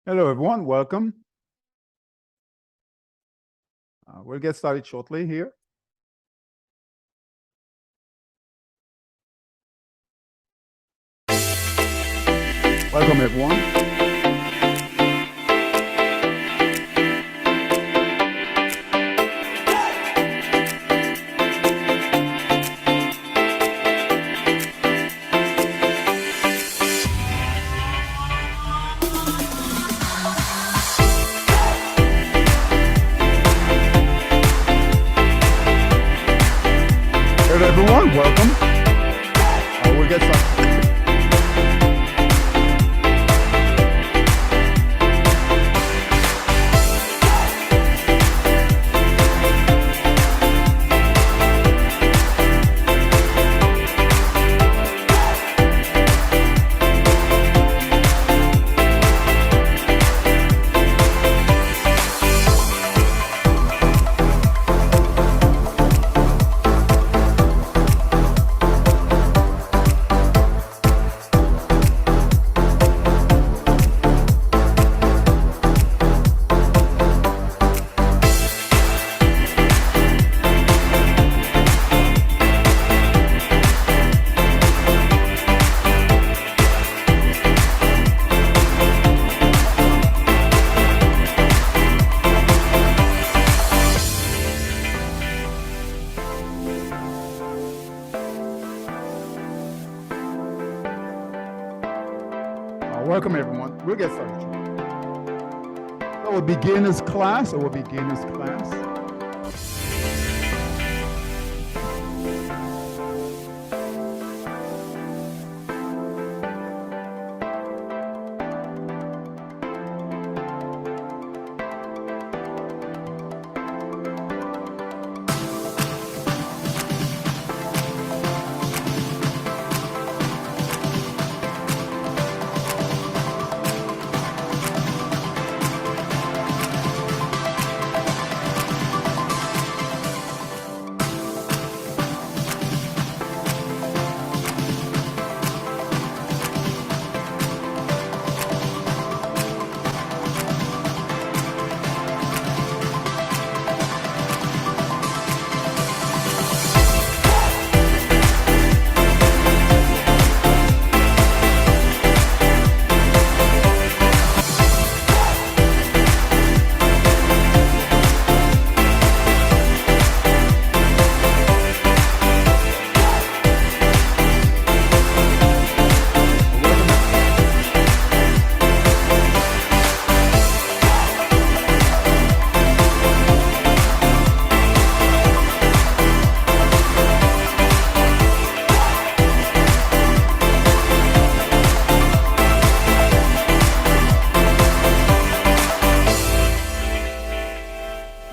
Hello, everyone. Welcome. We'll get started shortly here. Welcome, everyone. Hello, everyone. Welcome. We'll get started. Welcome, everyone. We'll get started. So we'll begin this class.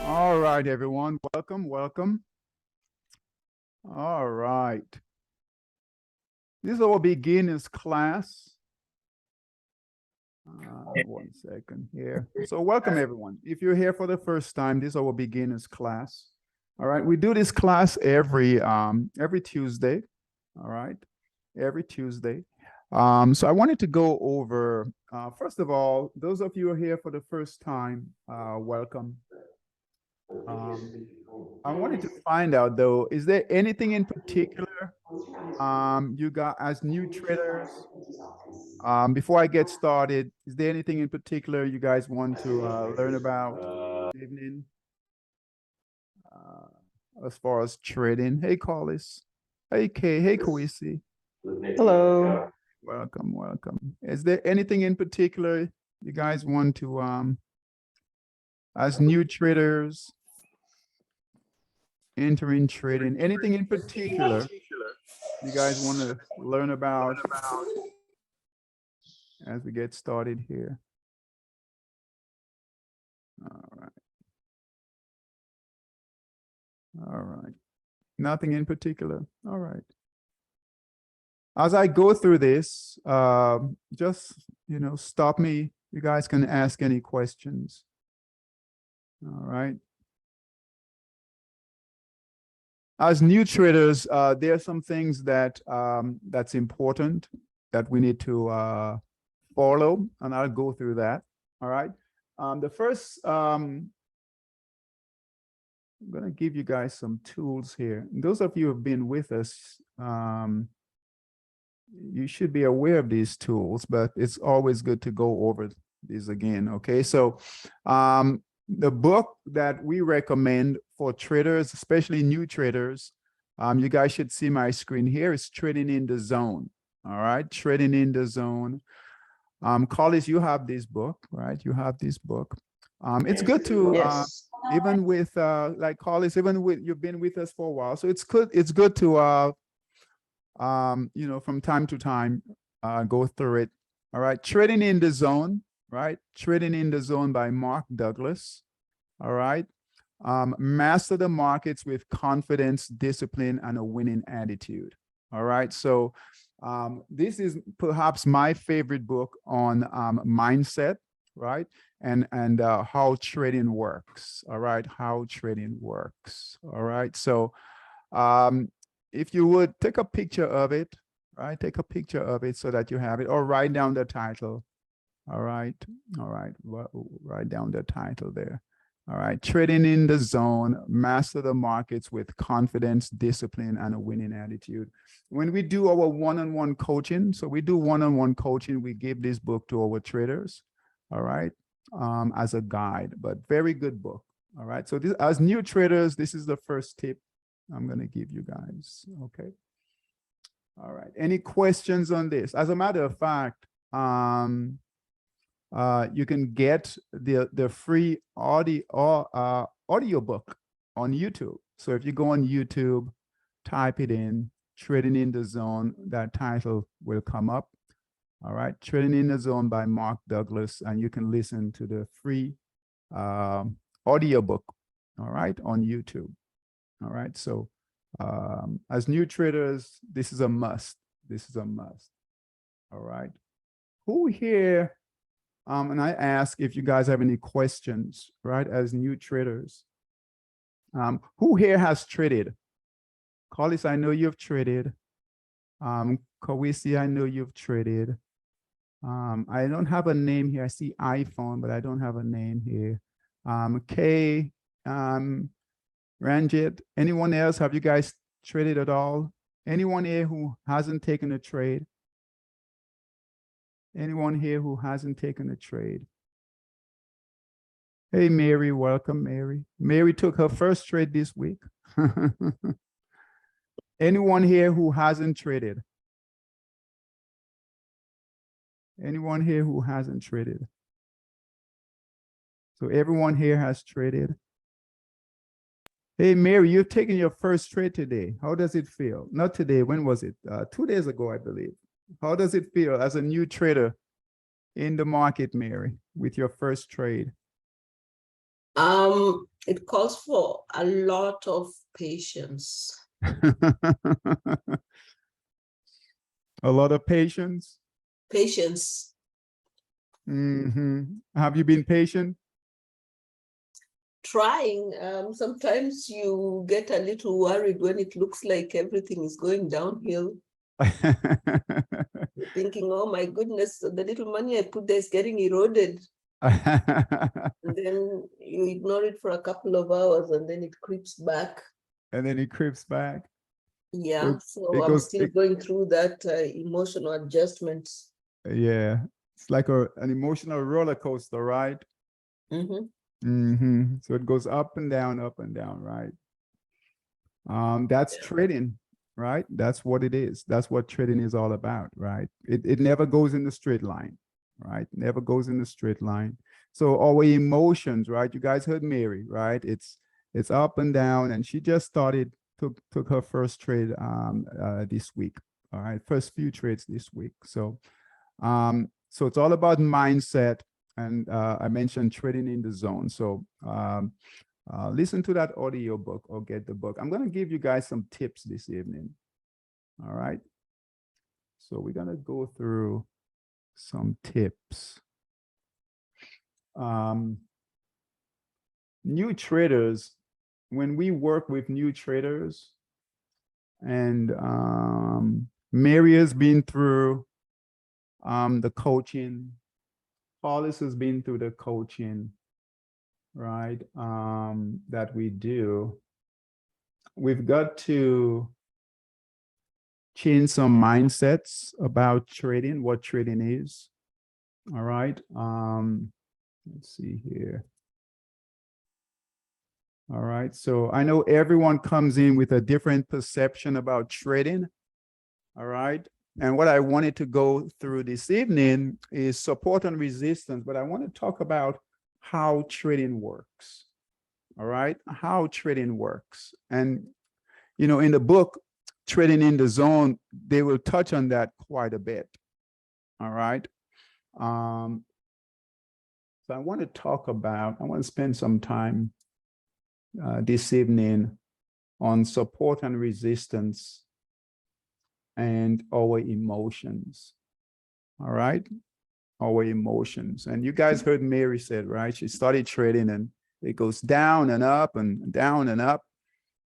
All right, everyone. Welcome. All right. This is our beginners class. 1 second here. So welcome, everyone. If you're here for the first time, this is our beginners class. All right. We do this class every Tuesday. All right. Every Tuesday. So I wanted to go over, first of all, those of you who are here for the first time, welcome. I wanted to find out, though, is there anything in particular you got as new traders? Before I get started, is there anything in particular you guys want to learn about this evening? As far as trading. Hey, Collis. Hey, Kay. Hey, Kwesi. Hello. Welcome. Is there anything in particular you guys want to, as new traders, entering trading, anything in particular you guys want to learn about as we get started here? All right. Nothing in particular. All right. As I go through this, just, stop me. You guys can ask any questions. All right. As new traders, there are some things that that's important that we need to follow, and I'll go through that. All right. The first, I'm going to give you guys some tools here. Those of you who have been with us, you should be aware of these tools, but it's always good to go over these again. Okay. So, the book that we recommend for traders, especially new traders, you guys should see my screen here. It's Trading in the Zone. All right. Trading in the Zone. Collis, you have this book, right? You have this book. It's good to, Yes. even with, like Collis, even with, you've been with us for a while. So it's good to, you know, from time to time, go through it. All right. Trading in the Zone, right? Trading in the Zone by Mark Douglas. All right. Master the markets with confidence, discipline, and a winning attitude. All right. So, this is perhaps my favorite book on mindset, right? And how trading works. All right. How trading works. All right. So, if you would take a picture of it, right? Take a picture of it so that you have it, or write down the title. All right. All right. Write down the title there. All right. Trading in the Zone, master the markets with confidence, discipline, and a winning attitude. When we do our one-on-one coaching, so we do one-on-one coaching, we give this book to our traders, all right, as a guide, but very good book. All right. So this, as new traders, this is the first tip I'm going to give you guys. Okay. All right. Any questions on this? As a matter of fact, you can get the free audio book on YouTube. So if you go on YouTube, type it in, Trading in the Zone, that title will come up. All right. Trading in the Zone by Mark Douglas, and you can listen to the free audio book, all right, on YouTube. All right. So as new traders, this is a must. This is a must. All right. Who here, and I ask if you guys have any questions, right, as new traders. Who here has traded? Collis, I know you've traded. Kawisi, I know you've traded. I don't have a name here. I see iPhone, but I don't have a name here. Kay, Ranjit, anyone else? Have you guys traded at all? Anyone here who hasn't taken a trade? Anyone here who hasn't taken a trade? Hey, Mary, welcome, Mary. Mary took her first trade this week. Anyone here who hasn't traded? Anyone here who hasn't traded? So everyone here has traded. Hey, Mary, you've taken your first trade today. How does it feel? Not today. When was it? 2 days ago, I believe. How does it feel as a new trader in the market, Mary, with your first trade? It calls for a lot of patience. A lot of patience. Patience. Have you been patient? Trying. Sometimes you get a little worried when it looks like everything is going downhill. You're thinking, oh my goodness, the little money I put there is getting eroded. And then you ignore it for a couple of hours and then it creeps back. And then it creeps back. Yeah, so I'm still going through that emotional adjustment. Yeah, it's like an emotional roller coaster, right? So it goes up and down, right? That's trading, right? That's what it is. That's what trading is all about, right? It never goes in the straight line, right? Never goes in the straight line. So our emotions, right? You guys heard Mary, right? It's up and down, and she just took her first trade this week. All right, first few trades this week. So so it's all about mindset, and I mentioned Trading in the Zone. So listen to that audio book or get the book. I'm going to give you guys some tips this evening. All right. So we're going to go through some tips. New traders, when we work with new traders, and Mary has been through the coaching, Paulus has been through the coaching, right? That we do. We've got to change some mindsets about trading, what trading is. All right. Let's see here. All right. So I know everyone comes in with a different perception about trading. All right. And what I wanted to go through this evening is support and resistance, but I want to talk about how trading works. All right. How trading works. And, you know, in the book, Trading in the Zone, they will touch on that quite a bit. All right. So I want to spend some time this evening on support and resistance and our emotions. All right. Our emotions. And you guys heard Mary said, right? She started trading and it goes down and up and down and up.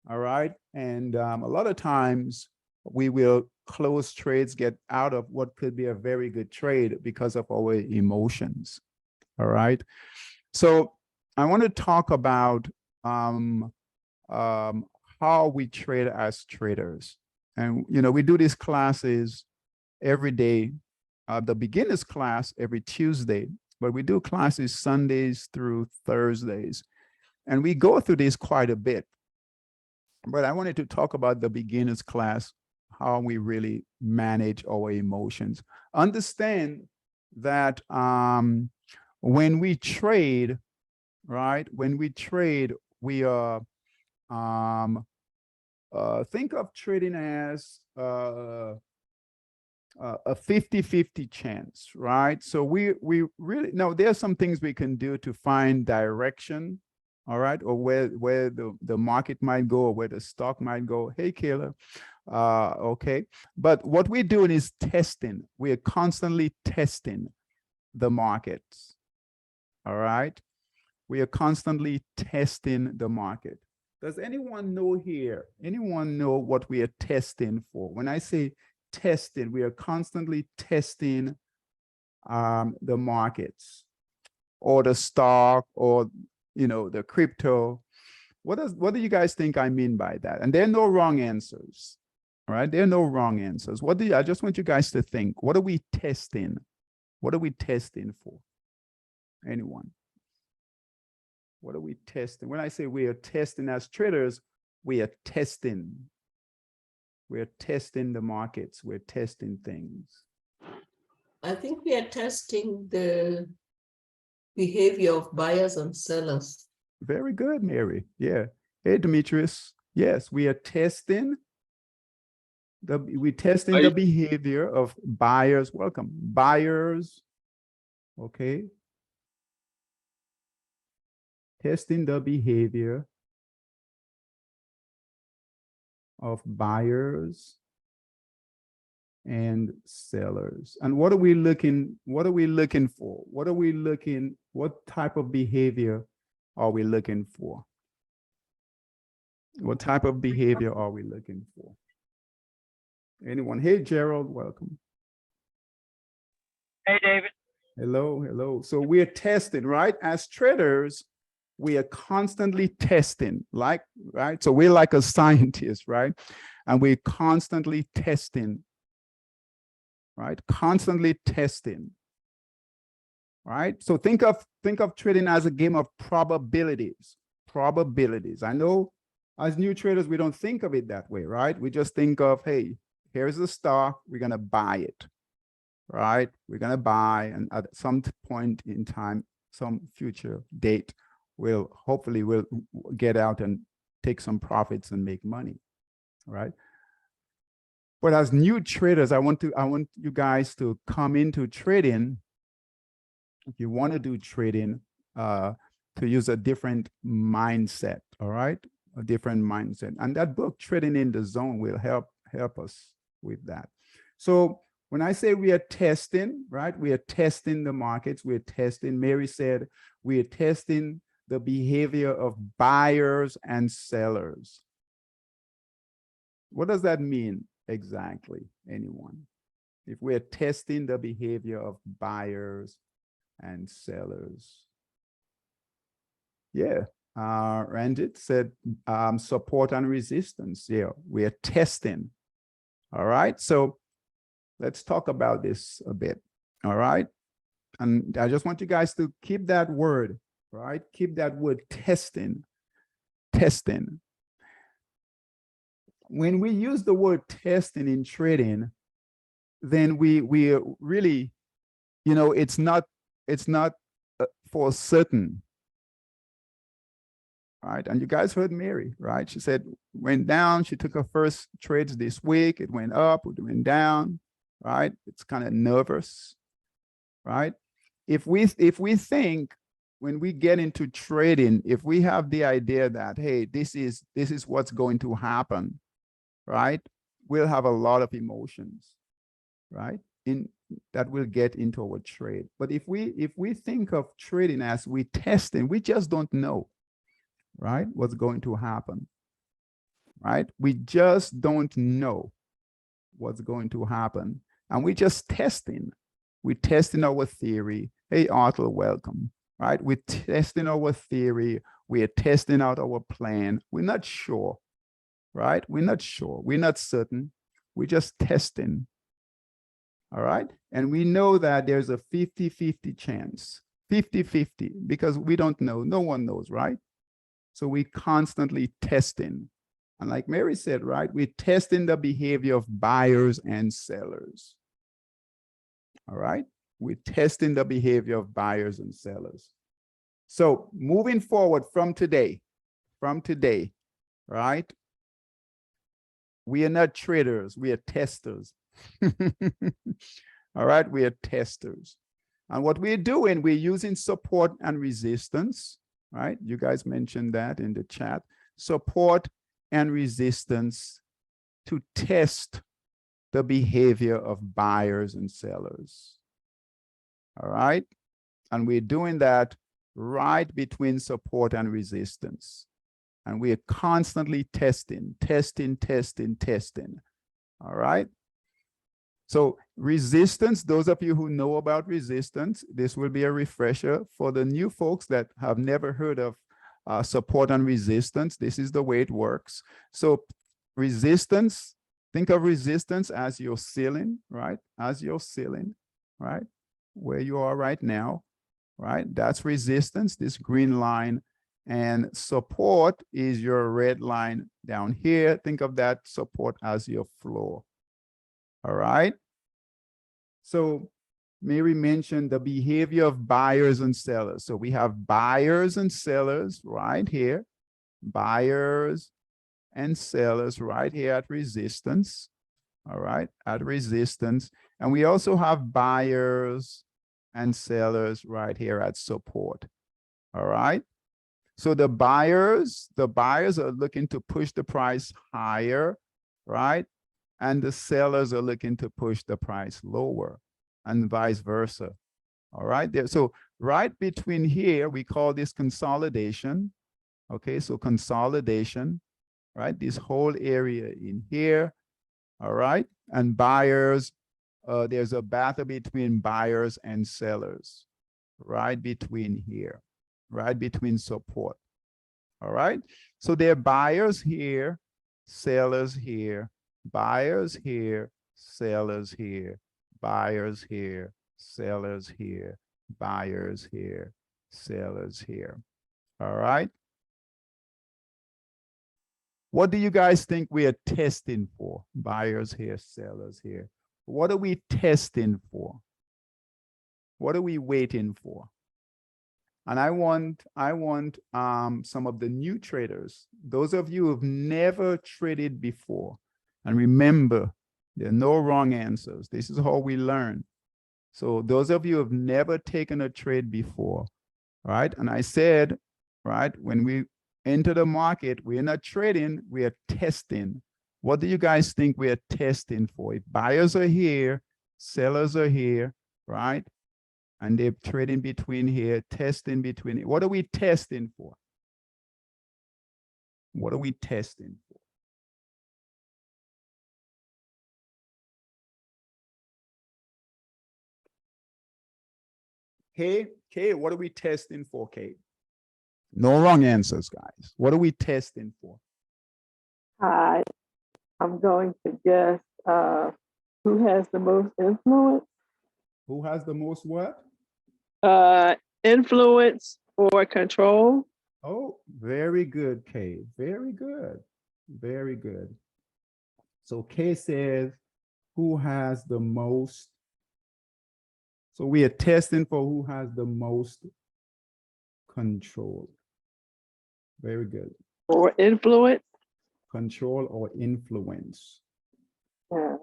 All right. And a lot of times we will close trades, get out of what could be a very good trade because of our emotions. All right. So I want to talk about how we trade as traders. And, you know, we do these classes every day, the beginners class every Tuesday, but we do classes Sundays through Thursdays. And we go through this quite a bit. But I wanted to talk about the beginners class, how we really manage our emotions. Understand that when we trade, right? When we trade, we are think of trading as a 50-50 chance, right? So we really, no, there are some things we can do to find direction, all right, or where the market might go or where the stock might go. Hey, Kayla. Okay. But what we're doing is testing. We are constantly testing the markets. All right. We are constantly testing the market. Does anyone know here? Anyone know what we are testing for? When I say testing, we are constantly testing the markets or the stock or, you know, the crypto. What do you guys think I mean by that? And there are no wrong answers. All right. There are no wrong answers. I just want you guys to think, what are we testing? What are we testing for? Anyone? What are we testing? When I say we are testing as traders, we are testing. We're testing the markets. We're testing things. I think we are testing the behavior of buyers and sellers. Very good, Mary. Yeah. Hey, Demetrius. Yes, we are testing the behavior of buyers. Welcome. Buyers. Okay. Testing the behavior of buyers and sellers. And what are we looking for? What type of behavior are we looking for? What type of behavior are we looking for? Anyone? Hey, Gerald, welcome. Hey, David. Hello. So we're testing, right? As traders, we are constantly testing, right? So we're like a scientist, right? And we're constantly testing, right? Constantly testing, right? So think of trading as a game of probabilities. I know as new traders, we don't think of it that way, right? We just think of, hey, here's the stock, we're gonna buy it, right? We're gonna buy, and at some point in time, some future date, we'll get out and take some profits and make money, right? But as new traders, I want you guys to come into trading. If you want to do trading, to use a different mindset, all right? A different mindset. And that book, Trading in the Zone, will help us with that. So when I say we are testing, right? We are testing the markets. We're testing, Mary said, we are testing the behavior of buyers and sellers. What does that mean exactly? Anyone? If we're testing the behavior of buyers and sellers. Yeah. Ranjit said support and resistance. Yeah, we are testing. All right. So let's talk about this a bit. All right. And I just want you guys to keep that word, right? Keep that word testing. Testing. When we use the word testing in trading, then we really, you know, it's not for certain. Right. And you guys heard Mary, right? She said went down. She took her first trades this week. It went up, it went down, right? It's kind of nervous, right? If we think when we get into trading, if we have the idea that, hey, this is what's going to happen, right? We'll have a lot of emotions, right? In that will get into our trade. But if we think of trading as we testing, we just don't know, right? What's going to happen, right? We just don't know what's going to happen. And we're just testing. We're testing our theory. Hey, Arthur, welcome, right? We're testing our theory. We're testing out our plan. We're not sure, right? We're not sure. We're not certain. We're just testing. All right. And we know that there's a 50-50 chance, 50-50, because we don't know. No one knows, right? So we constantly testing. And like Mary said, right, we're testing the behavior of buyers and sellers. All right. We're testing the behavior of buyers and sellers. So moving forward from today, right? We are not traders, we are testers. All right, we are testers. And what we're doing, we're using support and resistance, right? You guys mentioned that in the chat. Support and resistance to test the behavior of buyers and sellers. All right. And we're doing that right between support and resistance. And we're constantly testing. All right. So resistance, those of you who know about resistance, this will be a refresher for the new folks that have never heard of support and resistance. This is the way it works. So resistance, think of resistance as your ceiling, right? As your ceiling, right? Where you are right now, right? That's resistance, this green line. And support is your red line down here. Think of that support as your floor. All right. So Mary mentioned the behavior of buyers and sellers. So we have buyers and sellers right here, buyers and sellers right here at resistance. All right, at resistance. And we also have buyers and sellers right here at support. All right. So the buyers are looking to push the price higher, right? And the sellers are looking to push the price lower, and vice versa. All right, there. So right between here, we call this consolidation. Okay, so consolidation, right? This whole area in here. All right, and buyers, there's a battle between buyers and sellers, right between here, right between support. All right, so there are buyers here, sellers here, buyers here, sellers here, buyers here, sellers here, buyers here, sellers here. All right. What do you guys think we are testing for? Buyers here, sellers here. What are we testing for? What are we waiting for? And I want some of the new traders, those of you who've never traded before. And remember, there are no wrong answers. This is how we learn. So those of you who've never taken a trade before, right? And I said, right, when we enter the market, we're not trading, we are testing. What do you guys think we are testing for? If buyers are here, sellers are here, right? And they're trading between here, testing between it. What are we testing for? What are we testing for? K, what are we testing for, K? No wrong answers, guys. What are we testing for? I'm going to guess who has the most influence? Who has the most what? Influence or control. Oh, very good, K. Very good. Very good. So K says, who has the most? So we are testing for who has the most control. Very good. Or influence. Control or influence. Yeah.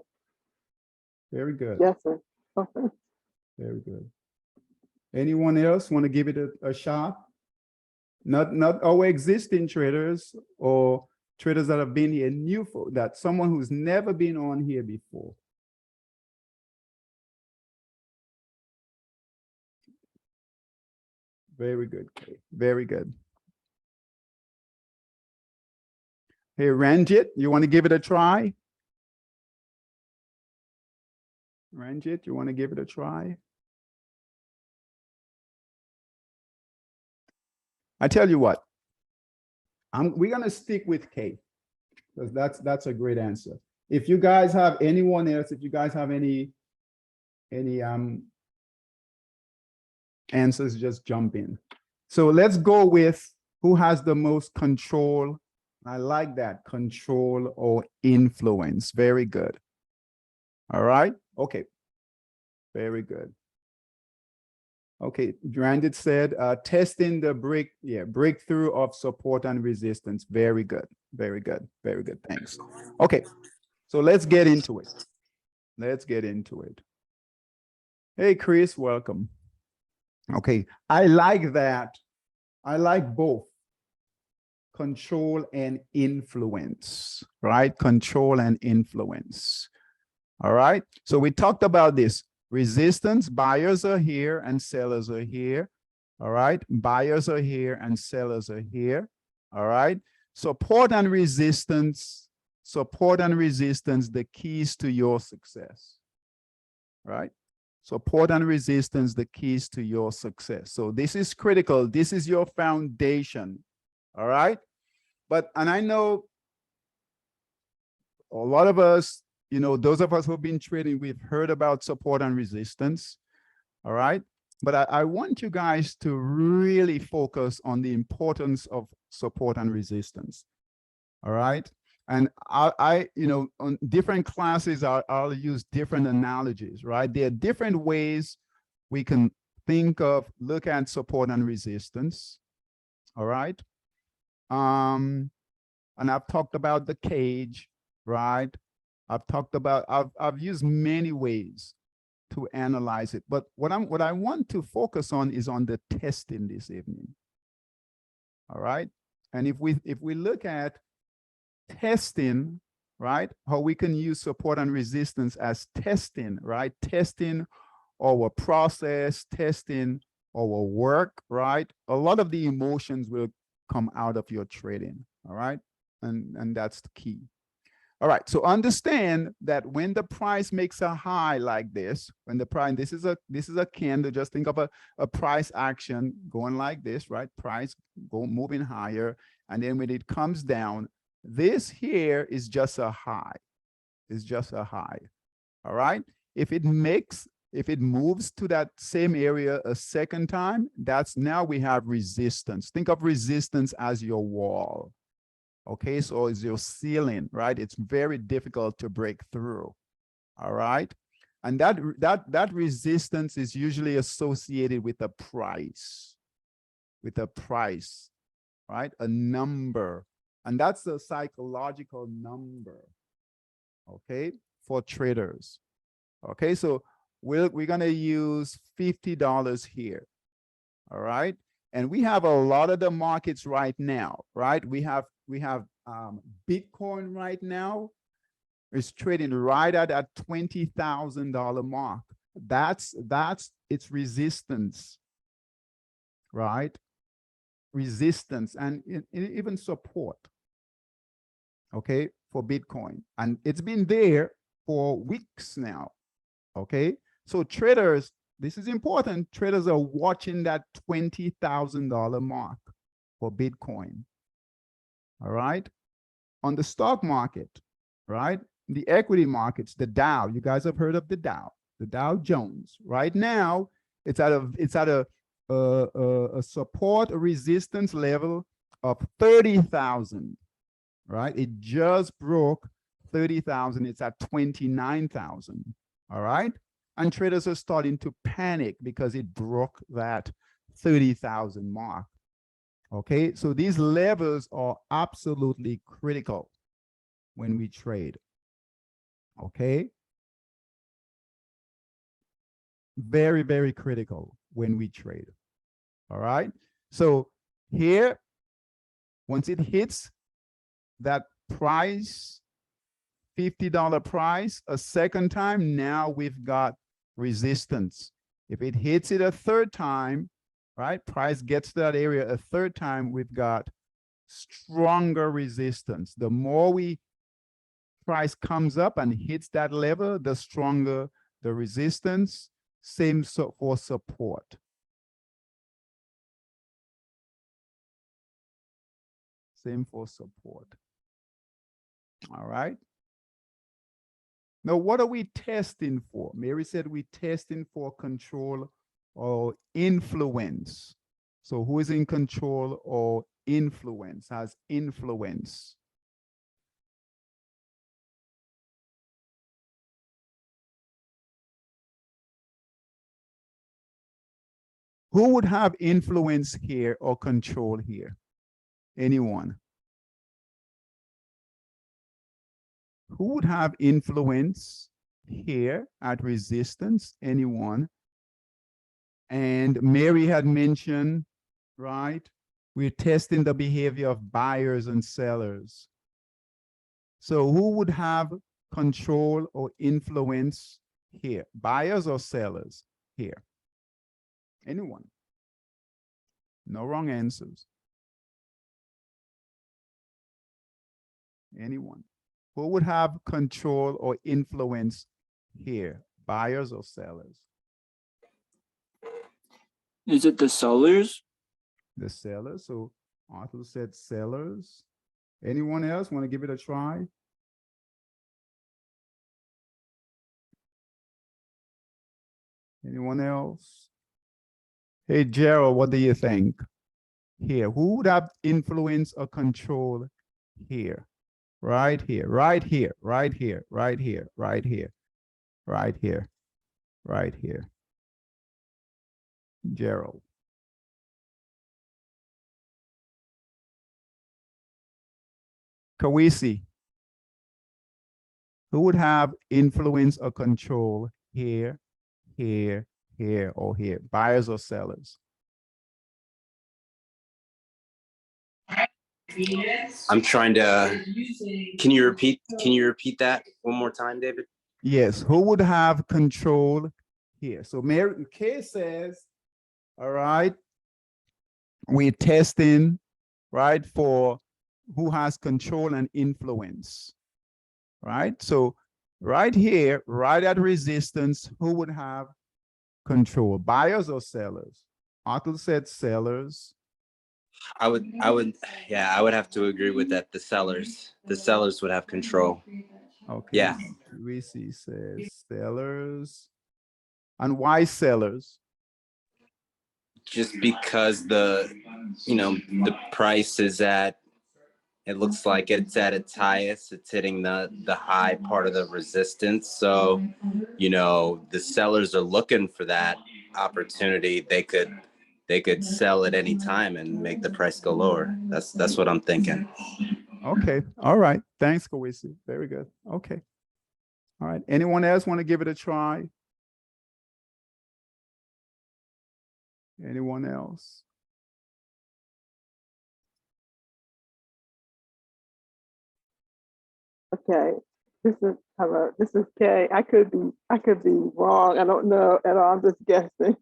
Very good. Yes, sir. Okay. Very good. Anyone else want to give it a shot? Not our existing traders or traders that have been here, new for that, someone who's never been on here before. Very good, Kay. Very good. Hey, Ranjit, you want to give it a try? Ranjit, you want to give it a try? I tell you what, we're gonna stick with K because that's a great answer. If you guys have anyone else, if you guys have any answers, just jump in. So let's go with who has the most control. I like that, control or influence. Very good. All right. Okay. Very good. Okay, Brandon said, testing the breakthrough of support and resistance. Very good. Very good. Very good. Thanks. Okay, so let's get into it. Let's get into it. Hey, Chris, welcome. Okay, I like that. I like both control and influence, right? Control and influence. All right, so we talked about this. Resistance, buyers are here and sellers are here. All right, buyers are here and sellers are here. All right, support and resistance, the keys to your success. Right, support and resistance, the keys to your success. So this is critical. This is your foundation. All right, and I know a lot of us, you know, those of us who've been trading, we've heard about support and resistance. All right. But I want you guys to really focus on the importance of support and resistance. All right. And you know, on different classes, I'll use different analogies, right? There are different ways we can think of, look at support and resistance. All right. And I've talked about the cage, right? I've used many ways to analyze it, but what I want to focus on is on the testing this evening. All right. And if we look at testing, right, how we can use support and resistance as testing, right? Testing our process, testing our work, right? A lot of the emotions will come out of your trading. All right. And that's the key. All right, so understand that when the price makes a high like this, when the price, this is a candle, just think of a price action going like this, right? Price moving higher, and then when it comes down, this here is just a high. It's just a high. All right. If it moves to that same area a second time, that's now we have resistance. Think of resistance as your wall. Okay, so it's your ceiling, right? It's very difficult to break through. All right, and that resistance is usually associated with a price, right? A number, and that's a psychological number. Okay, for traders. Okay, so we're gonna use $50 here. All right, and we have a lot of the markets right now, right? We have Bitcoin right now is trading right at that $20,000 mark. That's its resistance, right? Resistance and even support, okay, for Bitcoin. And it's been there for weeks now, okay? So traders, this is important. Traders are watching that $20,000 mark for Bitcoin. All right. On the stock market, right? The equity markets, the Dow, you guys have heard of the Dow Jones. Right now, it's at a support resistance level of 30,000, right? It just broke 30,000. It's at 29,000. All right. And traders are starting to panic because it broke that 30,000 mark. Okay. So these levels are absolutely critical when we trade. Okay. Very, very critical when we trade. All right. So here, once it hits that price, $50 price, a second time, now we've got resistance. If it hits it a third time, right, price gets to that area a third time, we've got stronger resistance. The more price comes up and hits that level, the stronger the resistance. Same for support. Same for support. All right. Now, what are we testing for? Mary said we're testing for control or influence. So who is in control or influence, has influence? Who would have influence here or control here? Anyone? Who would have influence here at resistance? Anyone? And Mary had mentioned, right? We're testing the behavior of buyers and sellers. So who would have control or influence here? Buyers or sellers here? Anyone? No wrong answers. Anyone? Who would have control or influence here? Buyers or sellers? Is it the sellers? The sellers. So Arthur said sellers. Anyone else want to give it a try? Anyone else? Hey, Gerald, what do you think? Here, who would have influence or control here? Right here, right here, right here, right here, right here, right here, right here. Gerald. Kawisi. Who would have influence or control here, here, here, or here? Buyers or sellers? I'm trying to, can you repeat that one more time, David? Yes, who would have control here? So Mary K says, all right, we're testing, right, for who has control and influence, right? So right here, right at resistance, who would have control? Buyers or sellers? Arthur said sellers. I would have to agree with that. The sellers would have control. Okay. Yeah. Reese says sellers. And why sellers? Just because the price is at, it looks like it's at its highest. It's hitting the high part of the resistance. So, the sellers are looking for that opportunity. They could sell at any time and make the price go lower. That's what I'm thinking. Okay. All right. Thanks, Kawisi. Very good. Okay. All right. Anyone else want to give it a try? Anyone else? Okay. This is Kay. I could be wrong. I don't know at all. I'm just guessing.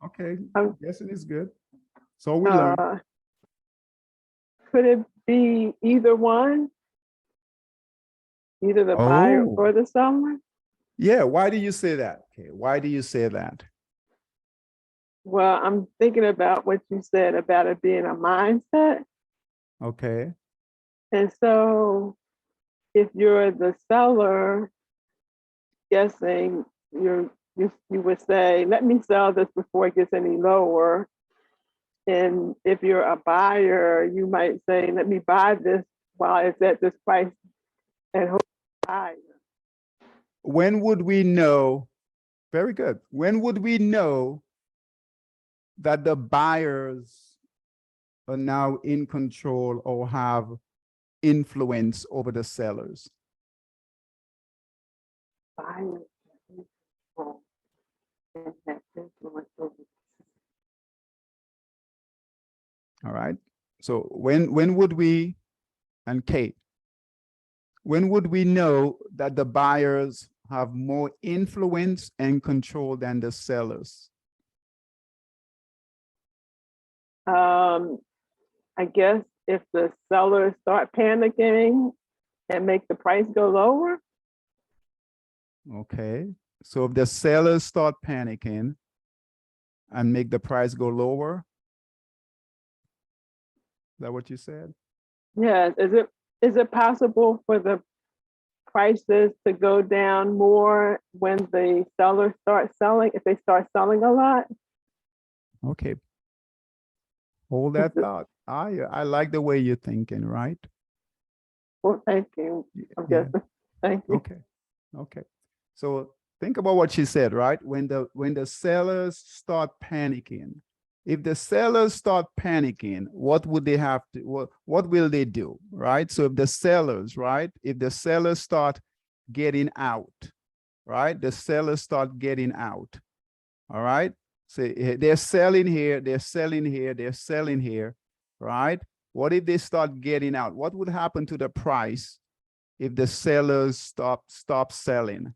Okay. I'm guessing is good. So we learn. Could it be either one? Either the buyer or the seller? Yeah. Why do you say that? Okay. Why do you say that? Well, I'm thinking about what you said about it being a mindset. Okay. And so if you're the seller, guessing you would say, let me sell this before it gets any lower. And if you're a buyer, you might say, let me buy this while it's at this price and hope higher. When would we know? Very good. When would we know that the buyers are now in control or have influence over the sellers? Buyers have control and have influence over. All right. So when would we, and Kate, when would we know that the buyers have more influence and control than the sellers? I guess if the sellers start panicking and make the price go lower. Okay. So if the sellers start panicking and make the price go lower, is that what you said? Yes. Is it possible for the prices to go down more when the sellers start selling, if they start selling a lot? Okay. Hold that thought. I like the way you're thinking, right? Well, thank you. I'm Yeah. guessing. Thank you. Okay. Okay. So think about what she said, right? When the sellers start panicking, if the sellers start panicking, what would they have to, what will they do, right? So if the sellers, right? If the sellers start getting out, right? The sellers start getting out, all right? So they're selling here, they're selling here, they're selling here, right? What if they start getting out? What would happen to the price if the sellers stop selling?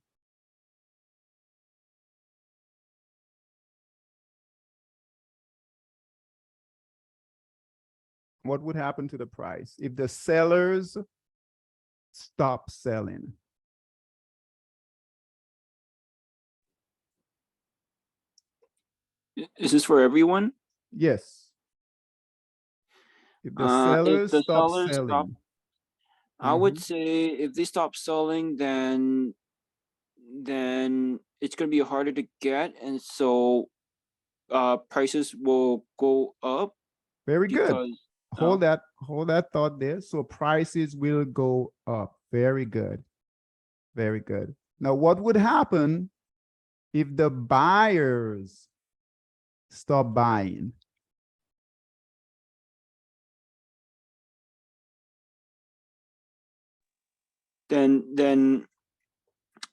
What would happen to the price if the sellers stop selling? Is this for everyone? Yes. If the If sellers the stop sellers stop, selling. I would Mhm. say if they stop selling, then it's gonna be harder to get, and so prices will go up Very good. because Hold that thought there. So prices will go up. Very good. Very good. Now, what would happen if the buyers stop buying? then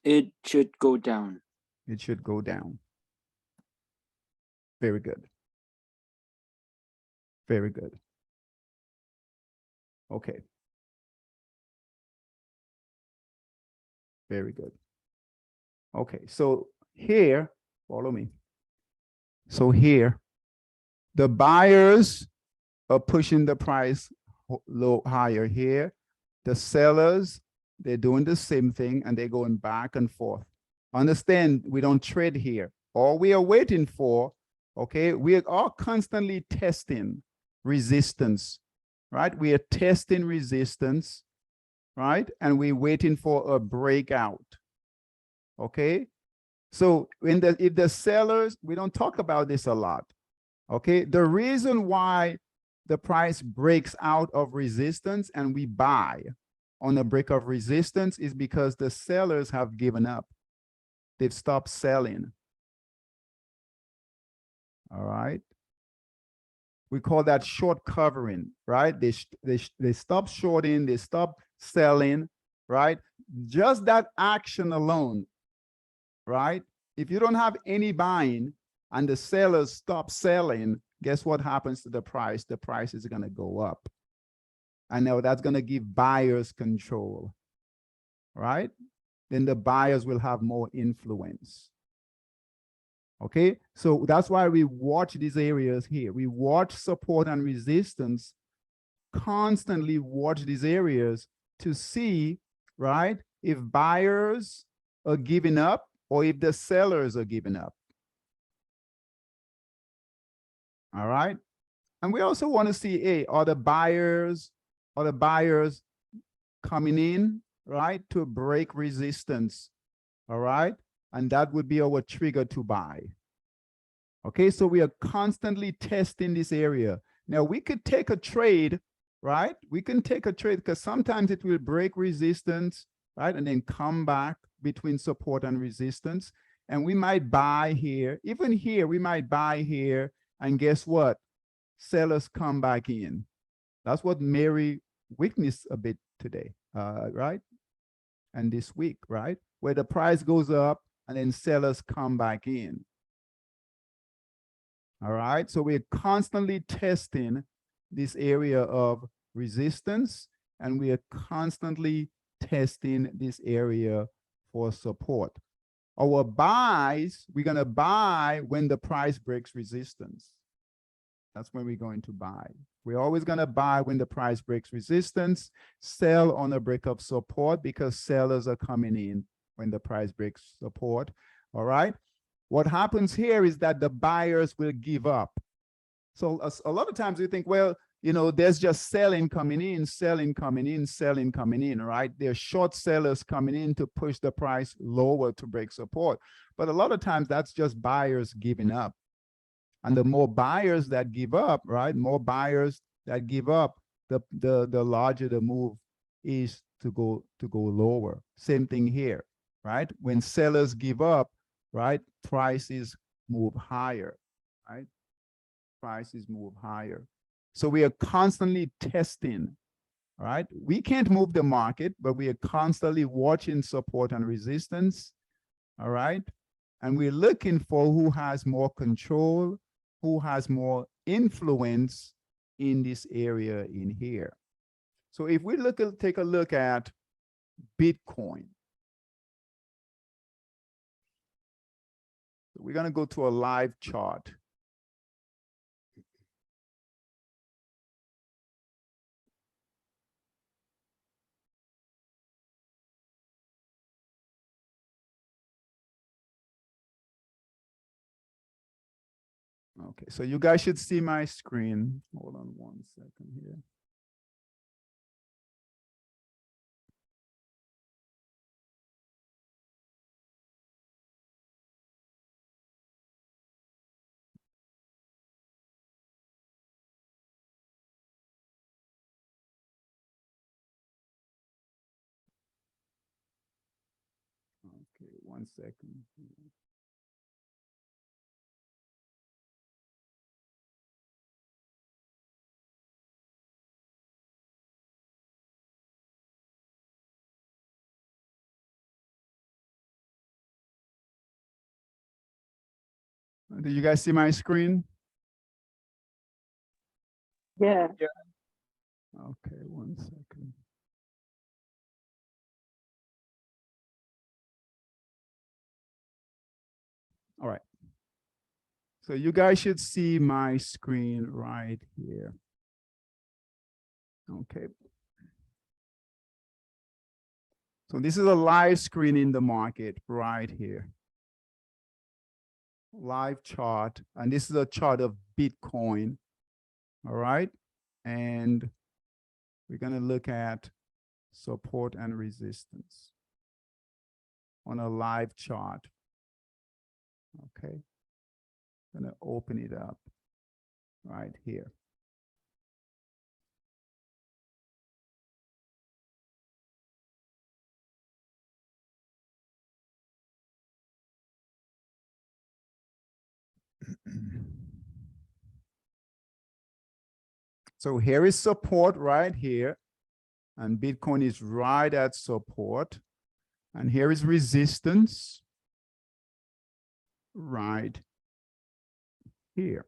it should go down. It should go down. Very good. Very good. Okay. Very good. Okay, so here, follow me. So here, the buyers are pushing the price low higher here. The sellers, they're doing the same thing and they're going back and forth. Understand, we don't trade here. All we are waiting for, okay, we are constantly testing resistance, right? We are testing resistance, right? And we're waiting for a breakout, okay? So if the sellers, we don't talk about this a lot, okay? The reason why the price breaks out of resistance and we buy on a break of resistance is because the sellers have given up. They've stopped selling. All right. We call that short covering, right? They stop shorting, they stop selling, right? Just that action alone, right? If you don't have any buying and the sellers stop selling, guess what happens to the price? The price is going to go up. I know that's going to give buyers control, right? Then the buyers will have more influence. Okay, so that's why we watch these areas here. We watch support and resistance, constantly watch these areas to see, right, if buyers are giving up or if the sellers are giving up. All right. And we also want to see, hey, are the buyers coming in, right, to break resistance? All right. And that would be our trigger to buy. Okay, so we are constantly testing this area. Now we could take a trade, right? We can take a trade because sometimes it will break resistance, right? And then come back between support and resistance. And we might buy here. Even here, we might buy here. And guess what? Sellers come back in. That's what Mary witnessed a bit today, right? And this week, right? Where the price goes up and then sellers come back in. All right, so we're constantly testing this area of resistance, and we are constantly testing this area for support. Our buys, we're going to buy when the price breaks resistance. That's when we're going to buy. We're always going to buy when the price breaks resistance, sell on a break of support because sellers are coming in when the price breaks support. All right. What happens here is that the buyers will give up. So a lot of times we think, well, you know, there's just selling coming in, selling coming in, selling coming in, right? There's short sellers coming in to push the price lower to break support. But a lot of times that's just buyers giving up. And the more buyers that give up, right? More buyers that give up, the larger the move is to go lower. Same thing here, right? When sellers give up, right? Prices move higher, right? Prices move higher. So we are constantly testing, right? We can't move the market, but we are constantly watching support and resistance, all right? And we're looking for who has more control, who has more influence in this area in here. So if we take a look at Bitcoin, we're going to go to a live chart. Okay, so you guys should see my screen. Hold on 1 second here. Okay, 1 second. Do you guys see my screen? Yeah. Okay, 1 second. All right. So you guys should see my screen right here. Okay. So this is a live screen in the market right here. Live chart. And this is a chart of Bitcoin. All right. And we're going to look at support and resistance on a live chart. Okay. I'm going to open it up right here. So here is support right here. And Bitcoin is right at support. And here is resistance right here.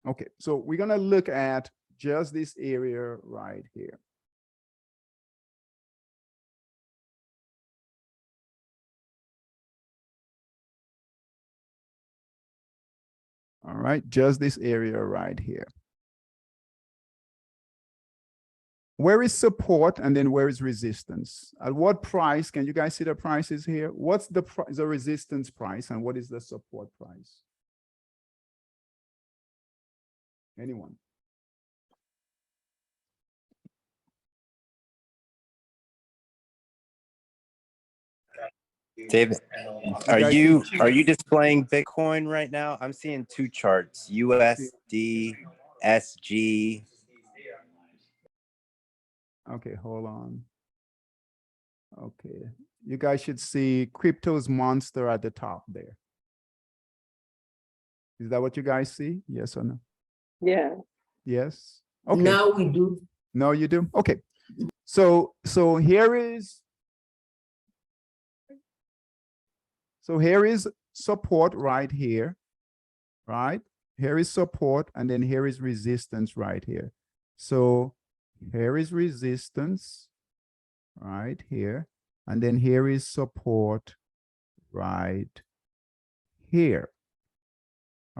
Okay, so we're going to look at just this area right here. All right, just this area right here. Where is support and then where is resistance? At what price? Can you guys see the prices here? What's the resistance price and what is the support price? Anyone? David, are you displaying Bitcoin right now? I'm seeing two charts, USD, SG. Okay, hold on. Okay, you guys should see crypto's monster at the top there. Is that what you guys see? Yes or no? Yeah. Yes. Okay. Now we do. No, you do? Okay. So here is support right here, right? Here is support and then here is resistance right here. So here is resistance right here, and then here is support right here.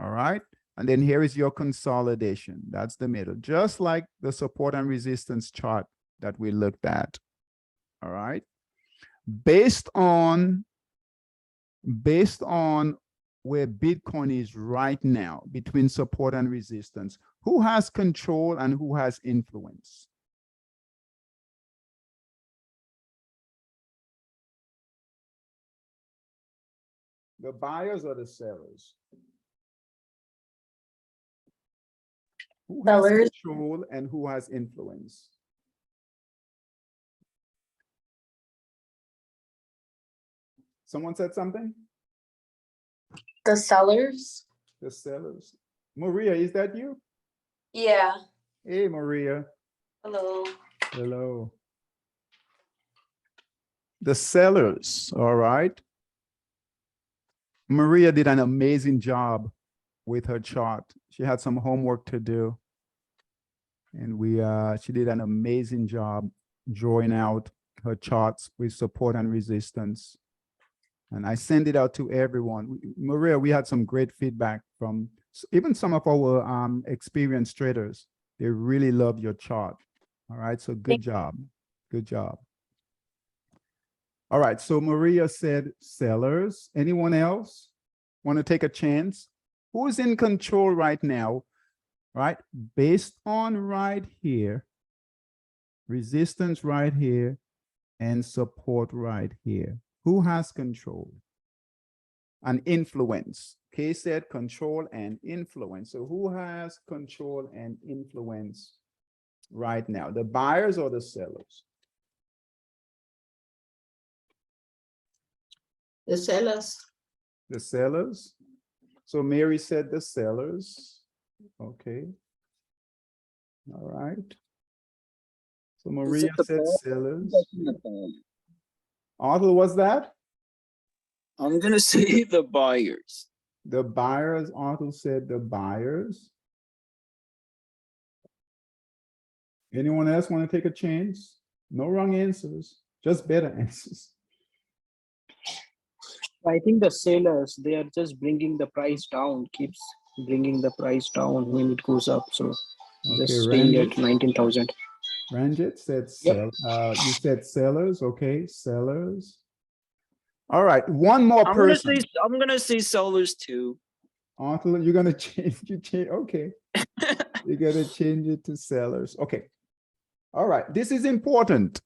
All right. And then here is your consolidation. That's the middle, just like the support and resistance chart that we looked at. All right. Based on where Bitcoin is right now between support and resistance, who has control and who has influence? The buyers or the sellers? Who has Sellers. control and who has influence? Someone said something? The sellers? The sellers. Maria, is that you? Yeah. Hey, Maria. Hello. Hello. The sellers, all right. Maria did an amazing job with her chart. She had some homework to do. And she did an amazing job drawing out her charts with support and resistance. And I sent it out to everyone. Maria, we had some great feedback from even some of our experienced traders. They really love your chart. All right, so good job. Good job. All right, so Maria said sellers. Anyone else want to take a chance? Who's in control right now? Right, based on right here, resistance right here, and support right here. Who has control and influence? Kay said control and influence. So who has control and influence right now? The buyers or the sellers? The sellers. The sellers. So Mary said the sellers. Okay. All right. So Maria said sellers. Arthur, what's that? I'm gonna say the buyers. The buyers. Arthur said the buyers. Anyone else want to take a chance? No wrong answers, just better answers. I think the sellers, they are just bringing the price down, keeps bringing the price down when it goes up. So just staying at 19,000. Ranjit said Yep. you said sellers. Okay, sellers. All right, one more I'm person. gonna say sellers too. Arthur, you're gonna change. Okay. You're gonna change it to sellers. Okay. All right. This is important.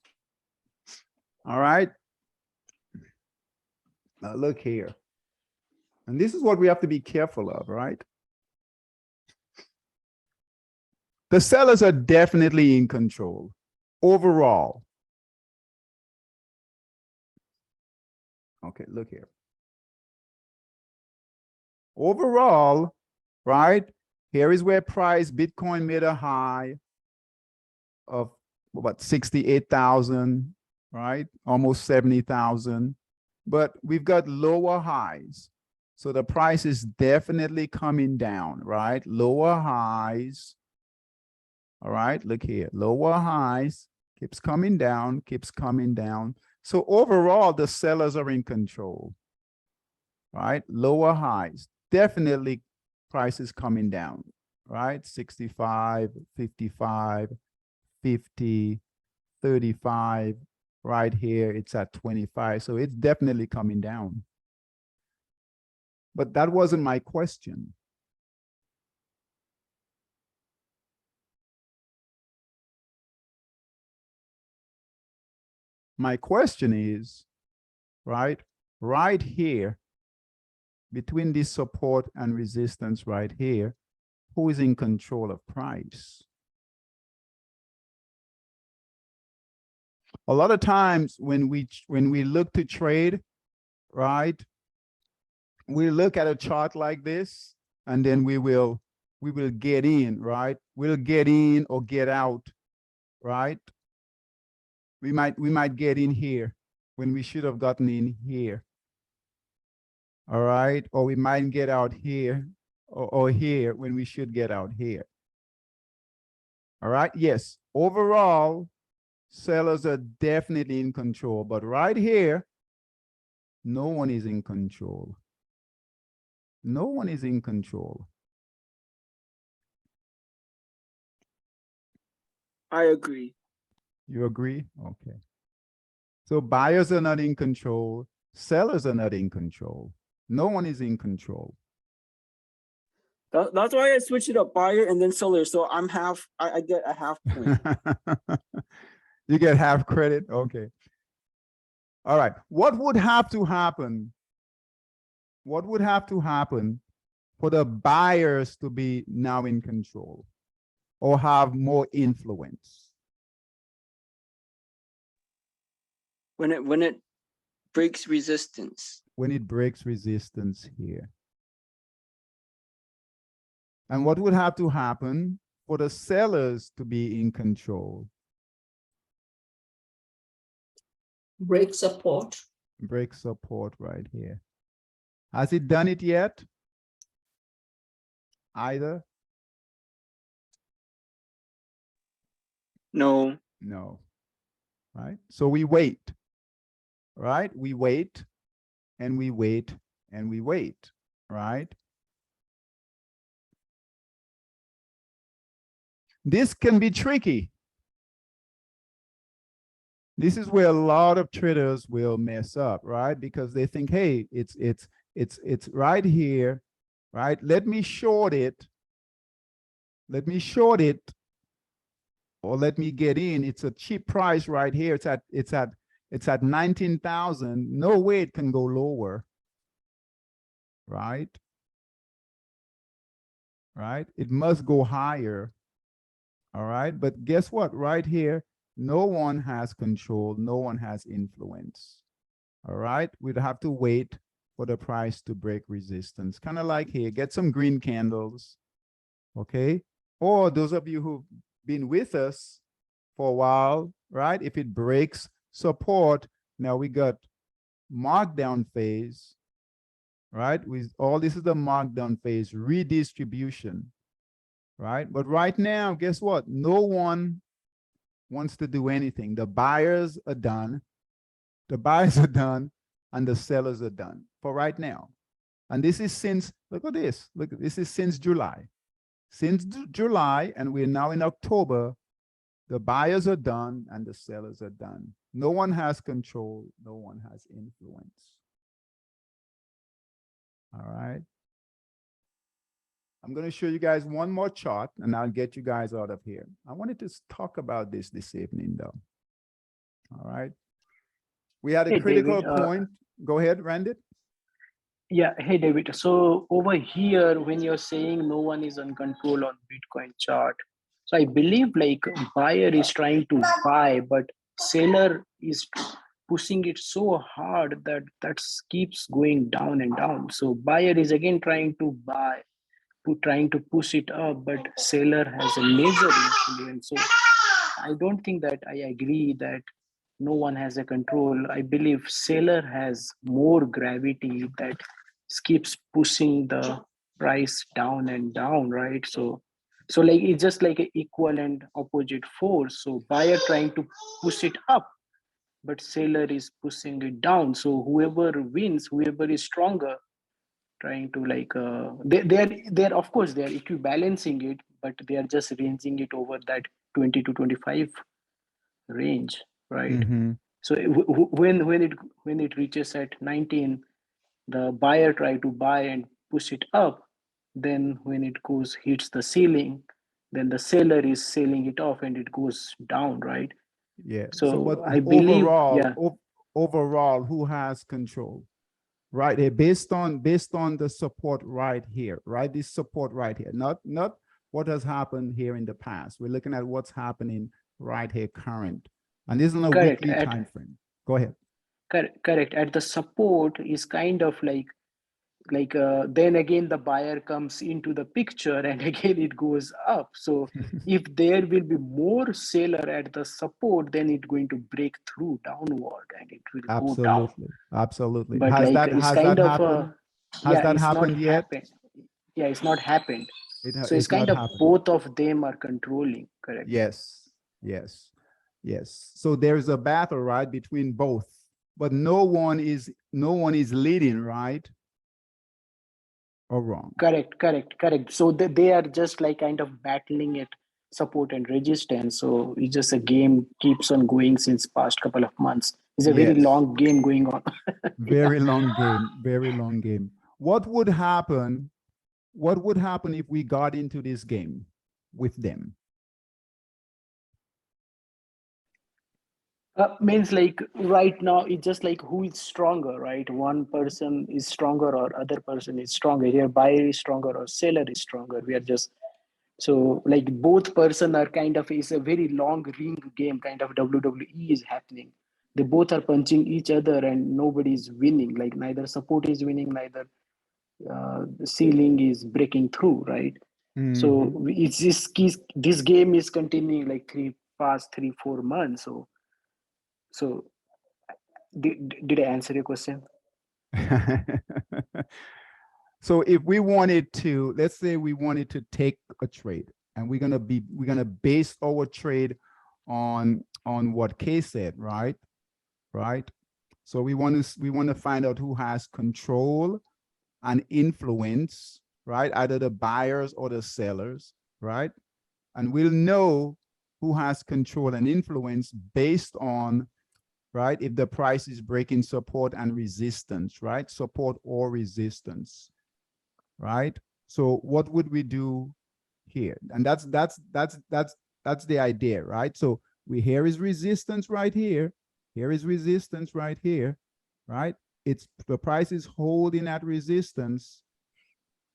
All right. Now look here. And this is what we have to be careful of, right? The sellers are definitely in control overall. Okay, look here. Overall, right? Here is where Bitcoin made a high of about 68,000, right? Almost 70,000. But we've got lower highs. So the price is definitely coming down, right? Lower highs. All right, look here. Lower highs keeps coming down, keeps coming down. So overall, the sellers are in control, right? Lower highs. Definitely prices coming down, right? 65, 55, 50, 35. Right here, it's at 25. So it's definitely coming down. But that wasn't my question. My question is, right here, between this support and resistance right here, who is in control of price? A lot of times when we look to trade, right, we look at a chart like this, and then we will get in, right? We'll get in or get out, right? We might get in here when we should have gotten in here. All right, or we might get out here or here when we should get out here. All right, yes, overall, sellers are definitely in control, but right here, no one is in control. No one is in control. I agree. You agree? Okay. So buyers are not in control. Sellers are not in control. No one is in control. That's why I switched it up, buyer and then seller. So I'm half, I get a half point. You get half credit? Okay. All right. What would have to happen? What would have to happen for the buyers to be now in control or have more influence? When it breaks resistance. When it breaks resistance here. And what would have to happen for the sellers to be in control? Break support. Break support right here. Has it done it yet? Either? No. No. Right? So we wait. Right? We wait and we wait and we wait. Right? This can be tricky. This is where a lot of traders will mess up, right? Because they think, hey, it's right here, right? Let me short it. Let me short it, or let me get in. It's a cheap price right here. It's at 19,000. No way it can go lower, right? Right? It must go higher. All right, but guess what? Right here, no one has control. No one has influence. All right, we'd have to wait for the price to break resistance. Kind of like here, get some green candles, okay? Or those of you who've been with us for a while, right? If it breaks support, now we got markdown phase, right? With all this is the markdown phase, redistribution, right? But right now, guess what? No one wants to do anything. The buyers are done. The buyers are done and the sellers are done for right now. And this is since, look at this. Look, this is since July. Since July, and we're now in October, the buyers are done and the sellers are done. No one has control. No one has influence. All right. I'm going to show you guys one more chart and I'll get you guys out of here. I wanted to talk about this evening though. All right. We had a Hey, critical David, point. Go ahead, Randy. Yeah, hey David. So over here, when you're saying no one is on control on Bitcoin chart, so I believe like buyer is trying to buy, but seller is pushing it so hard that that keeps going down and down. So buyer is again trying to buy, trying to push it up, but seller has a major influence. So I don't think that I agree that no one has a control. I believe seller has more gravity that keeps pushing the price down and down, right? So like it's just like an equal and opposite force. So buyer trying to push it up, but seller is pushing it down. So whoever wins, whoever is stronger, trying to like they're of course they're equibalancing it, but they are just ranging it over that 20 to 25 range, right? Mhm. So when it reaches at 19, the buyer try to buy and push it up. Then when it goes hits the ceiling, then the seller is selling it off and it goes down, right? Yeah. So, but So I believe, yeah, overall, who has control? Right here, based on the support right here, right? This support right here, not what has happened here in the past. We're looking at what's happening right here, current, and this is on a correct. weekly time frame. Go ahead. Correct. At the support is kind of like then again the buyer comes into the picture and again it goes up. So if there will be more seller at the support, then it's going to break through downward and it will go down. Absolutely. But Has like that it's kind of happened? Has yeah, that it's not happened yet? happened. Yeah, it's not happened. So it's It's kind not of happened. both of them are controlling, correct? Yes. So there's a battle, right, between both, but no one is leading, right or wrong. Correct. So they are just like kind of battling at support and resistance. So it's just a game keeps on going since past couple of months. It's a very Yes. long game going on. Very long game, very long game. What would happen if we got into this game with them? Means like right now it's just like who is stronger, right? One person is stronger or other person is stronger. Here buyer is stronger or seller is stronger. We are just so like both person are kind of is a very long ring game, kind of WWE is happening. They both are punching each other and nobody is winning. Like neither support is winning, neither the ceiling is breaking through, right? So it's this game is continuing like past 3-4 months. So did I answer your question? So if we wanted to, let's say we wanted to take a trade, and we're gonna base our trade on what Kay said, right? So we want to find out who has control and influence, right? Either the buyers or the sellers, right? And we'll know who has control and influence based on, right, if the price is breaking support and resistance, right? Support or resistance, right? So what would we do here? And that's the idea, right? So here is resistance right here. Here is resistance right here, right? It's the price is holding at resistance,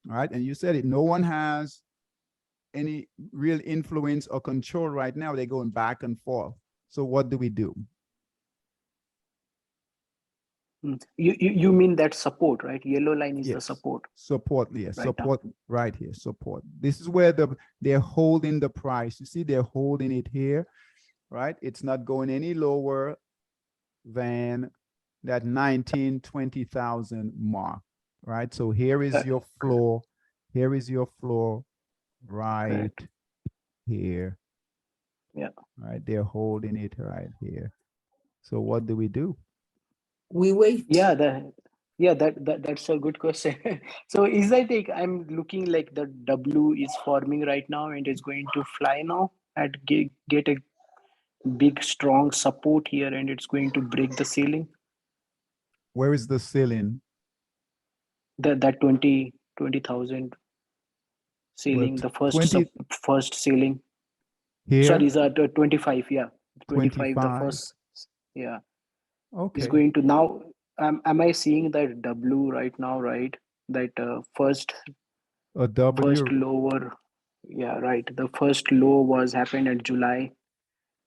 right? And you said it, no one has any real influence or control right now. They're going back and forth. So what do we do? You mean that support, right? Yellow line is the Yes. support. Support, yes. Right Support right here. Support. This is where they're holding the price. You see, they're holding it here, right? It's not going any lower than that 19-20,000 mark, right? So here is your floor. Here is your floor right Correct. here. Yeah. Right. They're holding it right here. So what do we do? We wait. Yeah, that's a good question. So is that like I'm looking like the W is forming right now and it's going to fly now and get a big strong support here and it's going to break the ceiling. Where is the ceiling? That 20,000 ceiling, the 20 first ceiling. here? Sorry, is that 25? Yeah, 25. The 25. first, yeah, is Okay. going to now. Am I seeing that W right now? Right, that first A W. lower. Yeah, right. The first low was happened at July,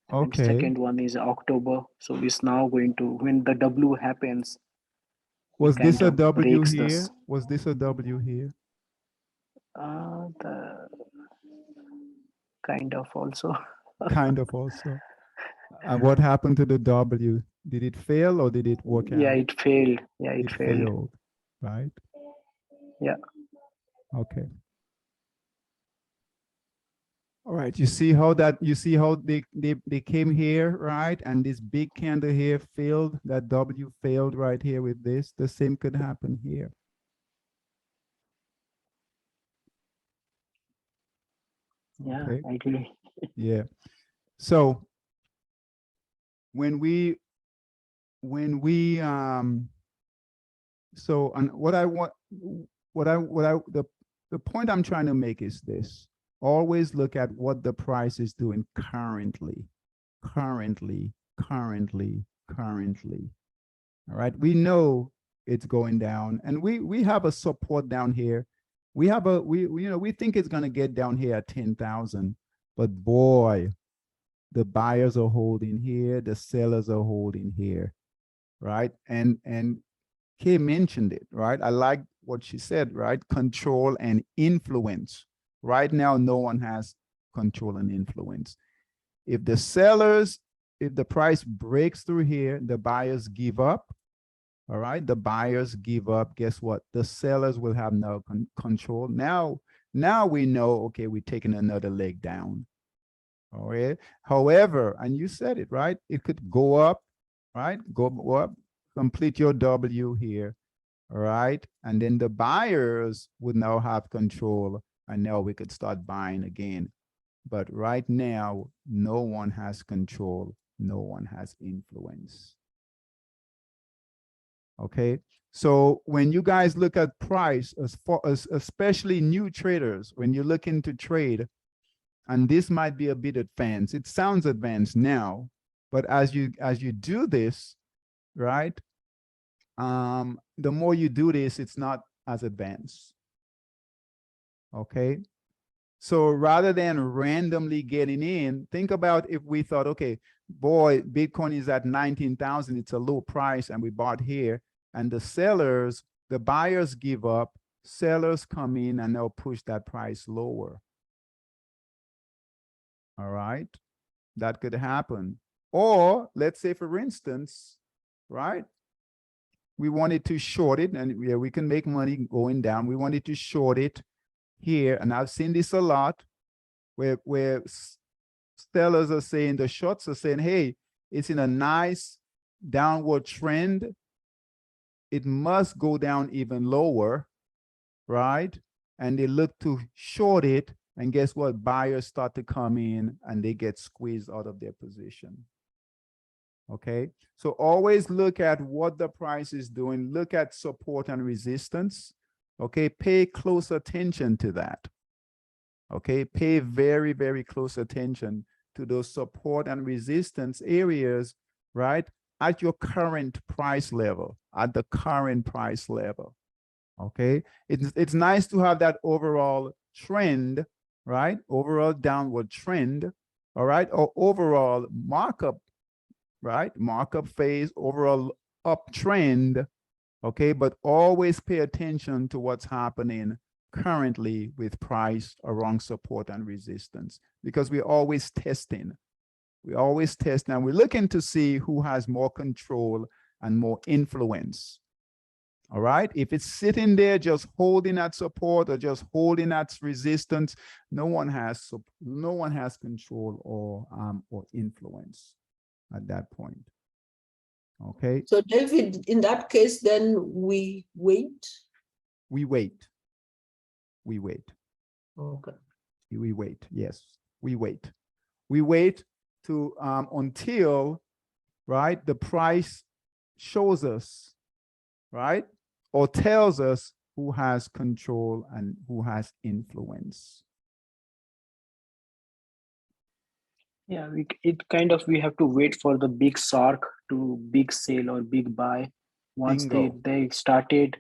and Okay. second one is October. So it's now going to when the W happens. Was this a W breaks here? this. Was this a W here? The kind of also. Kind of also. And what happened to the W? Did it fail or did it work Yeah, out? it failed. Yeah, it It failed. failed, right? Yeah. Okay. All right. You see how they came here, right? And this big candle here failed. That W failed right here with this. The same could happen here. Yeah, Okay. I agree. Yeah. So when we so and what I want, the point I'm trying to make is this: always look at what the price is doing currently. All right, we know it's going down, and we have a support down here. We have we think it's going to get down here at 10,000, but boy, the buyers are holding here, the sellers are holding here, right? And Kay mentioned it, right? I like what she said, right? Control and influence. Right now, no one has control and influence. If the price breaks through here, the buyers give up. All right, the buyers give up. Guess what? The sellers will have no control. Now we know, okay, we're taking another leg down. All right. However, and you said it, right? It could go up, right? Go up, complete your W here. All right. And then the buyers would now have control, and now we could start buying again. But right now, no one has control. No one has influence. Okay. So when you guys look at price, especially new traders, when you're looking to trade, and this might be a bit advanced, it sounds advanced now, but as you do this, right? The more you do this, it's not as advanced. Okay. So rather than randomly getting in, think about if we thought, okay, boy, Bitcoin is at 19,000, it's a low price, and we bought here, and the buyers give up, sellers come in, and they'll push that price lower. All right, that could happen. Or let's say, for instance, right, we wanted to short it, and yeah, we can make money going down. We wanted to short it here, and I've seen this a lot, where sellers are saying, the shorts are saying, hey, it's in a nice downward trend. It must go down even lower, right? And they look to short it, and guess what? Buyers start to come in, and they get squeezed out of their position. Okay, so always look at what the price is doing. Look at support and resistance. Okay, pay close attention to that. Okay, pay very, very close attention to those support and resistance areas, right? At your current price level, at the current price level. Okay, it's nice to have that overall trend, right? Overall downward trend, all right? Or overall markup, right? Markup phase, overall uptrend, okay? But always pay attention to what's happening currently with price around support and resistance, because we're always testing. We always test, and we're looking to see who has more control and more influence. All right. If it's sitting there just holding that support or just holding that resistance, no one has control or influence at that point. Okay. So David, in that case, then we wait. We wait. We wait. Okay. We wait. Yes, we wait. We wait to until, right, the price shows us, right, or tells us who has control and who has influence. Yeah, we have to wait for the big shark to big sell or big buy. Once Bingo. they started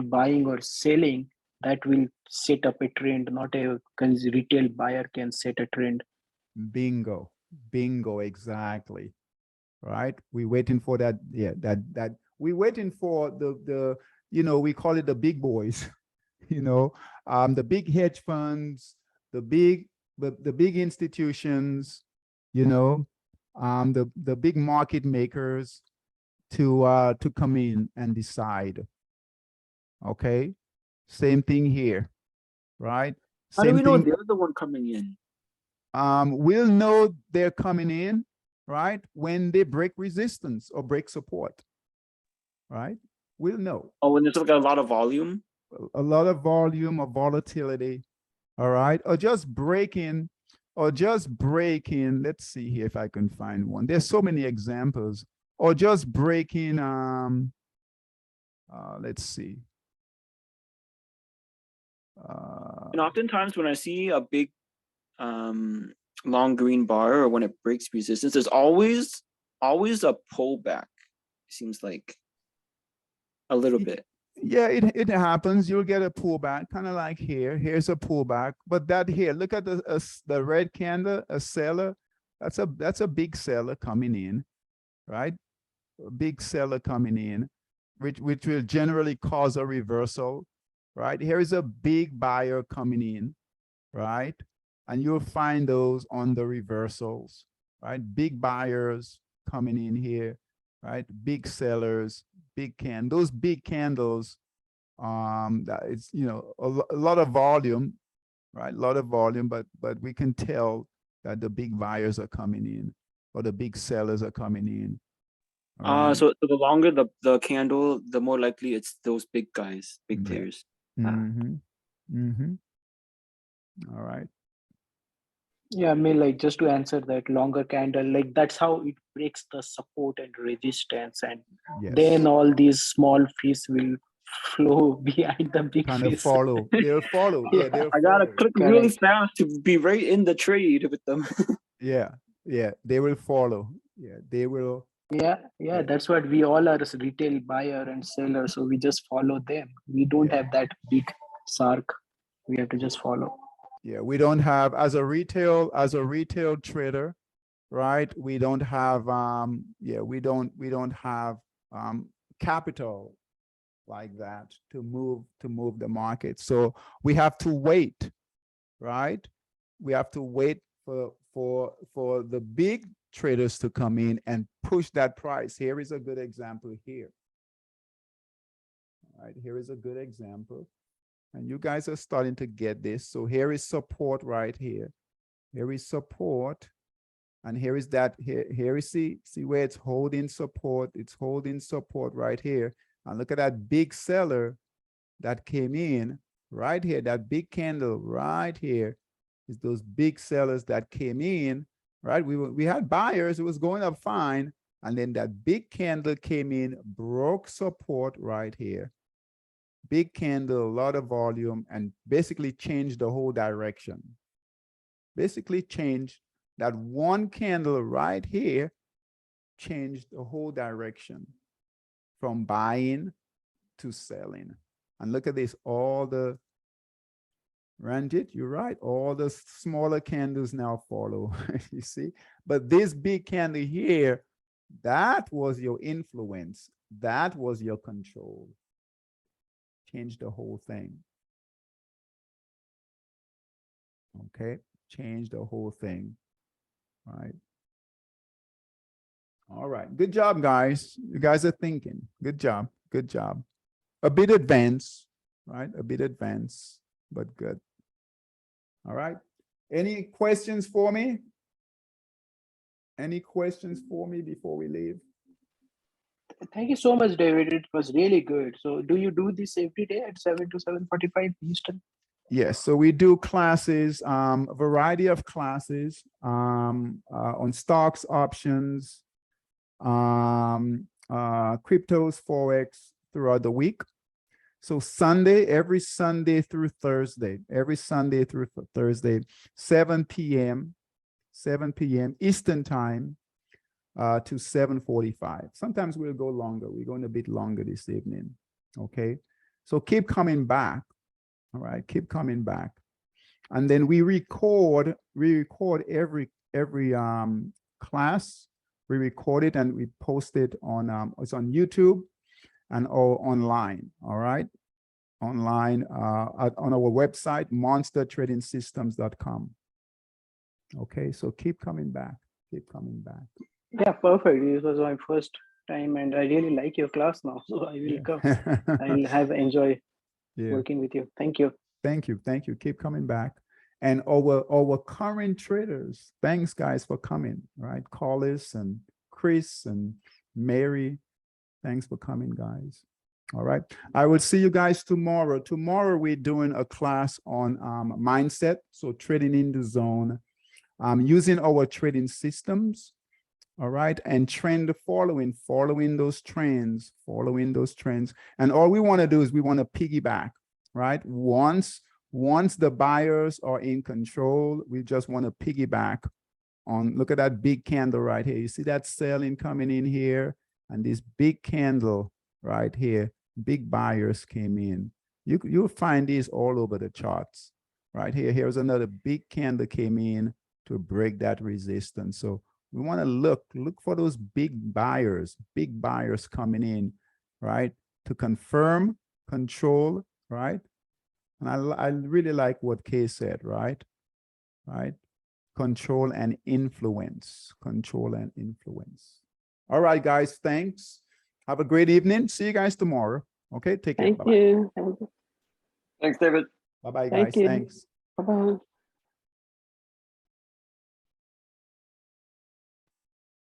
buying or selling, that will set up a trend. Not a retail buyer can set a trend. Bingo. Bingo, exactly. Right? We're waiting for that. Yeah, that we're waiting for the we call it the big boys, the big hedge funds, the big institutions, the big market makers to come in and decide. Okay, same thing here, right? How do Same we know thing. they're the one coming in? We'll know they're coming in, right, when they break resistance or break support, right? We'll know. Oh, when there's like a lot of volume? A lot of volume or volatility, all right? Or just breaking or just breaking, let's see here if I can find one. There's so many examples, or just breaking, let's see. And oftentimes when I see a big long green bar, or when it breaks resistance, there's always a pullback. Seems like a little bit. Yeah, it happens. You'll get a pullback, kind of like here. Here's a pullback, but that here, look at the red candle, a seller. That's a big seller coming in, right? A big seller coming in, which will generally cause a reversal, right? Here is a big buyer coming in, right? And you'll find those on the reversals, right? Big buyers coming in here, right? Big sellers, big those big candles, that it's, you know, a lot of volume, right? A lot of volume, but we can tell that the big buyers are coming in, or the big sellers are coming in. So the longer the candle, the more likely it's those big guys, big players. Mm-hmm. Mm-hmm. All right. Yeah, I mean, like, just to answer that longer candle, like that's how it breaks the support and resistance, and Yes. then all these small fish will flow behind the big Kind of fish. follow. They'll follow. Yeah, they'll I gotta follow. click really Correct. fast to be right in the trade with them. Yeah, yeah, they will follow. Yeah, they will. Yeah, Yeah. that's what we all are, as retail buyer and seller. So we just follow them. We don't Yeah. have that big sark. We have to just follow. Yeah, we don't have, as a retail trader, right? We don't have we don't have capital like that to move the market. So we have to wait, right? We have to wait for the big traders to come in and push that price. Here is a good example here. All right, here is a good example. And you guys are starting to get this. So here is support right here. Here is support. And here is that, here is, see where it's holding support. It's holding support right here. And look at that big seller that came in right here. That big candle right here is those big sellers that came in, right? We had buyers, it was going up fine. And then that big candle came in, broke support right here. Big candle, a lot of volume, and basically changed the whole direction. Basically changed that one candle right here, changed the whole direction from buying to selling. And look at this, all the, Ranjit, you're right, all the smaller candles now follow, you see? But this big candle here, that was your influence. That was your control. Change the whole thing. Okay, change the whole thing. All right. All right, good job, guys. You guys are thinking. Good job, good job. A bit advanced, right? A bit advanced, but good. All right. Any questions for me? Any questions for me before we leave? Thank you so much, David. It was really good. So do you do this every day at 7 to 7:45 Eastern? Yes, so we do classes, a variety of classes on stocks, options, cryptos, forex throughout the week. So Sunday, every Sunday through Thursday, 7 p.m. Eastern time to 7:45. Sometimes we'll go longer. We're going a bit longer this evening. Okay, so keep coming back. All right, keep coming back. And then we record every class. We record it and we post it on it's on YouTube and or online. All right, online on our website, monstertradingsystems.com. Okay, so keep coming back. Keep coming back. Yeah, perfect. This was my first time and I really like your class now. So I will come. I'll have enjoy working with you. Thank you. Thank you. Thank you. Keep coming back. And our current traders, thanks guys for coming, right? Collis and Chris and Mary, thanks for coming, guys. All right. I will see you guys tomorrow. Tomorrow we're doing a class on mindset. So trading in the zone. using our trading systems. All right, and trend following those trends, And all we want to do is we want to piggyback, right? Once the buyers are in control, we just want to piggyback on, look at that big candle right here. You see that selling coming in here, and this big candle right here, big buyers came in. You'll find these all over the charts. Right here, here's another big candle came in to break that resistance. So we want to look for those big buyers coming in, right? To confirm, control, right? And I really like what Kay said, right? Right? Control and influence. All right, guys, thanks. Have a great evening. See you guys tomorrow. Okay, take care. Thank Bye-bye. you. Thanks, David. Bye-bye, Thank guys. you. Thanks. Bye-bye.